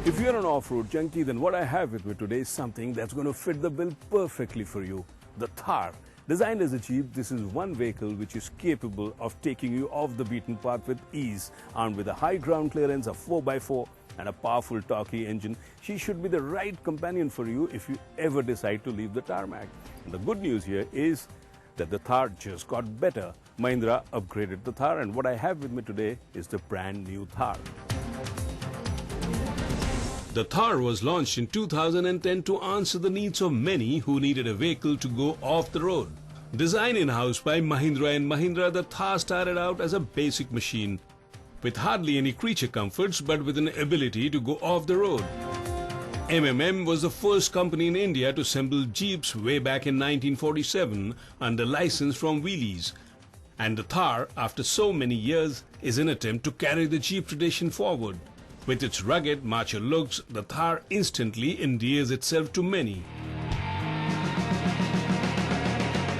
If you're an off-road junkie, then what I have with me today is something that's going to fit the bill perfectly for you. The Thar. Designed as a Jeep, this is one vehicle which is capable of taking you off the beaten path with ease. Armed with a high ground clearance, a 4x4 and a powerful torquey engine, she should be the right companion for you if you ever decide to leave the tarmac. And the good news here is that the Thar just got better. Mahindra upgraded the Thar, and what I have with me today is the brand new Thar. The Thar was launched in 2010 to answer the needs of many who needed a vehicle to go off the road. Designed in-house by Mahindra and Mahindra, the Thar started out as a basic machine with hardly any creature comforts but with an ability to go off the road. MMM was the first company in India to assemble Jeeps way back in 1947 under license from Wheelies. And the Thar, after so many years, is an attempt to carry the Jeep tradition forward. With its rugged, macho looks, the Thar instantly endears itself to many.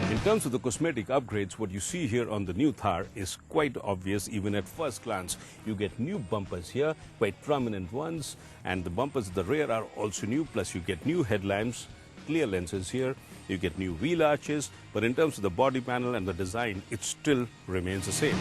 In terms of the cosmetic upgrades, what you see here on the new Thar is quite obvious even at first glance. You get new bumpers here, quite prominent ones, and the bumpers at the rear are also new, plus you get new headlamps, clear lenses here, you get new wheel arches, but in terms of the body panel and the design, it still remains the same.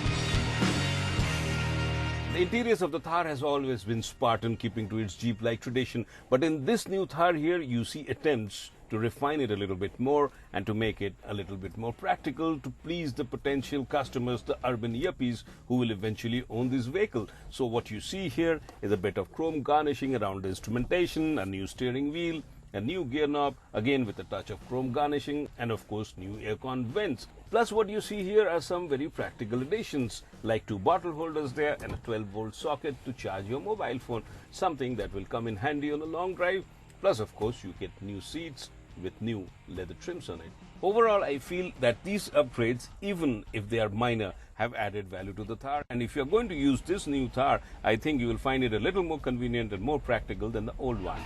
The interiors of the Thar has always been Spartan, keeping to its Jeep-like tradition, but in this new Thar here, you see attempts to refine it a little bit more and to make it a little bit more practical to please the potential customers, the urban yuppies who will eventually own this vehicle. So what you see here is a bit of chrome garnishing around the instrumentation, a new steering wheel, a new gear knob, again with a touch of chrome garnishing, and of course new aircon vents. Plus what you see here are some very practical additions like two bottle holders there and a 12-volt socket to charge your mobile phone, something that will come in handy on a long drive. Plus of course you get new seats with new leather trims on it. Overall, I feel that these upgrades, even if they are minor, have added value to the Thar, and if you're going to use this new Thar, I think you will find it a little more convenient and more practical than the old one.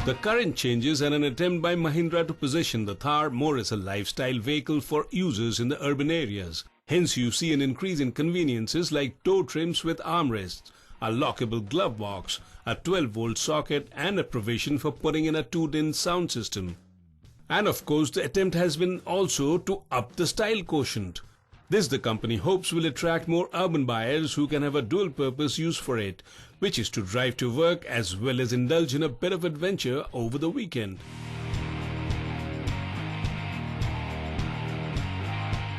The current changes are an attempt by Mahindra to position the Thar more as a lifestyle vehicle for users in the urban areas. Hence you see an increase in conveniences like door trims with armrests, a lockable glove box, a 12-volt socket, and a provision for putting in a 2-din sound system. And of course the attempt has been also to up the style quotient. This the company hopes will attract more urban buyers who can have a dual purpose use for it, which is to drive to work as well as indulge in a bit of adventure over the weekend.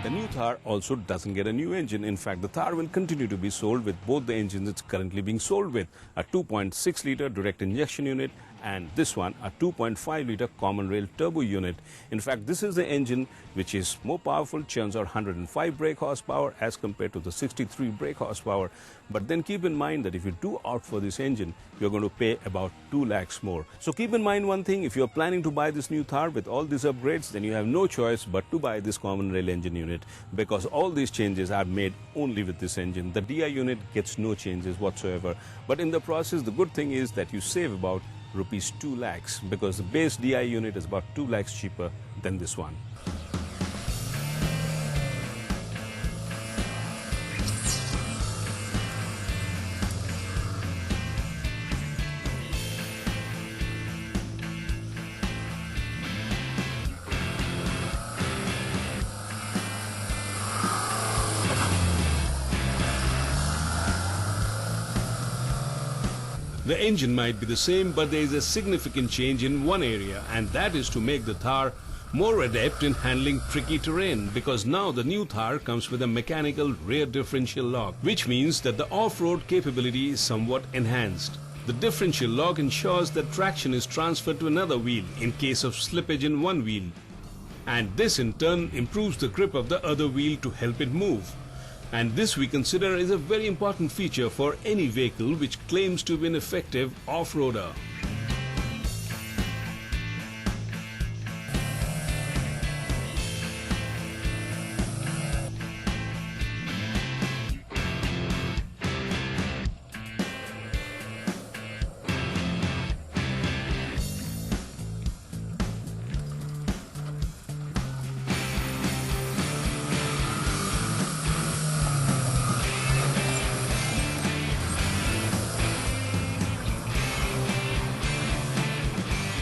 The new Thar also doesn't get a new engine. In fact, the Thar will continue to be sold with both the engines it's currently being sold with, a 2.6-litre direct injection unit and this one, a 2.5-litre common rail turbo unit. In fact, this is the engine which is more powerful, churns out 105 brake horsepower as compared to the 63 brake horsepower. But then keep in mind that if you do opt for this engine, you're going to pay about 2 lakhs more. So keep in mind one thing, if you're planning to buy this new Thar with all these upgrades, then you have no choice but to buy this common rail engine unit, because all these changes are made only with this engine. The DI unit gets no changes whatsoever. But in the process, the good thing is that you save about rupees 2 lakhs, because the base DI unit is about 2 lakhs cheaper than this one. The engine might be the same, but there is a significant change in one area, and that is to make the Thar more adept in handling tricky terrain, because now the new Thar comes with a mechanical rear differential lock, which means that the off-road capability is somewhat enhanced. The differential lock ensures that traction is transferred to another wheel in case of slippage in one wheel, and this in turn improves the grip of the other wheel to help it move. And this we consider is a very important feature for any vehicle which claims to be an effective off-roader.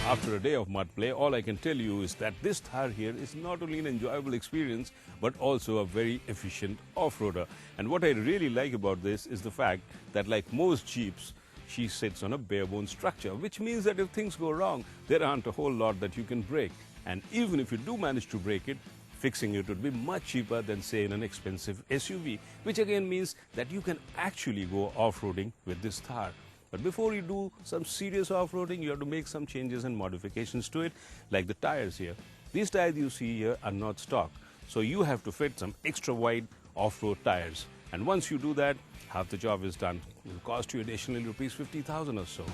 After a day of mud play, all I can tell you is that this Thar here is not only an enjoyable experience, but also a very efficient off-roader. And what I really like about this is the fact that, like most Jeeps, she sits on a bare-bone structure, which means that if things go wrong, there aren't a whole lot that you can break. And even if you do manage to break it, fixing it would be much cheaper than, say, in an expensive SUV, which again means that you can actually go off-roading with this Thar. But before you do some serious off-roading, you have to make some changes and modifications to it, like the tires here. These tires you see here are not stock, so you have to fit some extra wide off-road tires. And once you do that, half the job is done. It will cost you additionally rupees 50,000 or so.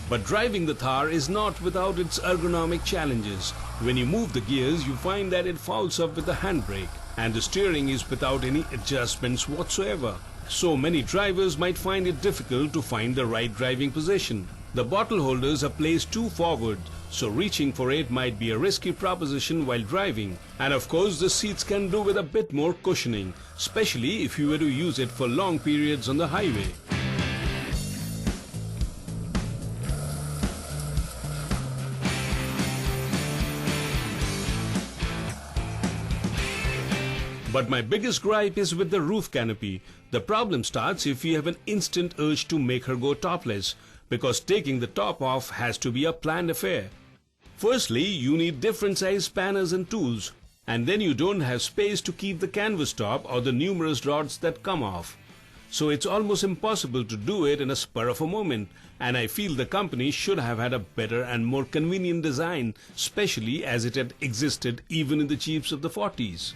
But driving the Thar is not without its ergonomic challenges. When you move the gears, you find that it fouls up with the handbrake, and the steering is without any adjustments whatsoever. So many drivers might find it difficult to find the right driving position. The bottle holders are placed too forward, so reaching for it might be a risky proposition while driving. And of course, the seats can do with a bit more cushioning, especially if you were to use it for long periods on the highway. But my biggest gripe is with the roof canopy. The problem starts if you have an instant urge to make her go topless, because taking the top off has to be a planned affair. Firstly, you need different size spanners and tools, and then you don't have space to keep the canvas top or the numerous rods that come off. So it's almost impossible to do it in a spur of a moment, and I feel the company should have had a better and more convenient design, especially as it had existed even in the Jeeps of the 40s.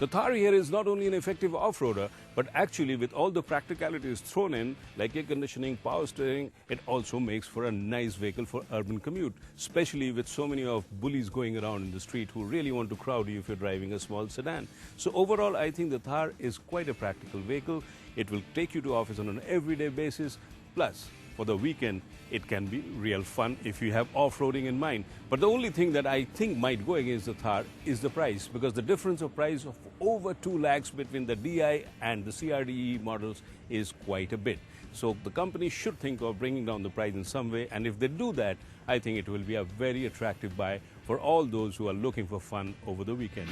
The Thar here is not only an effective off-roader, but actually with all the practicalities thrown in, like air conditioning, power steering, it also makes for a nice vehicle for urban commute, especially with so many of bullies going around in the street who really want to crowd you if you're driving a small sedan. So overall, I think the Thar is quite a practical vehicle. It will take you to office on an everyday basis, plus for the weekend, it can be real fun if you have off-roading in mind. But the only thing that I think might go against the Thar is the price, because the difference of price of over 2 lakhs between the DI and the CRDe models is quite a bit. So the company should think of bringing down the price in some way, and if they do that, I think it will be a very attractive buy for all those who are looking for fun over the weekend.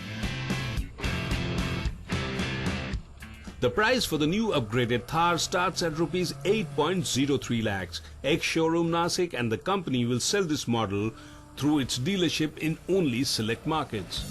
The price for the new upgraded Thar starts at rupees 8.03 lakhs, ex-showroom Nasik, and the company will sell this model through its dealership in only select markets.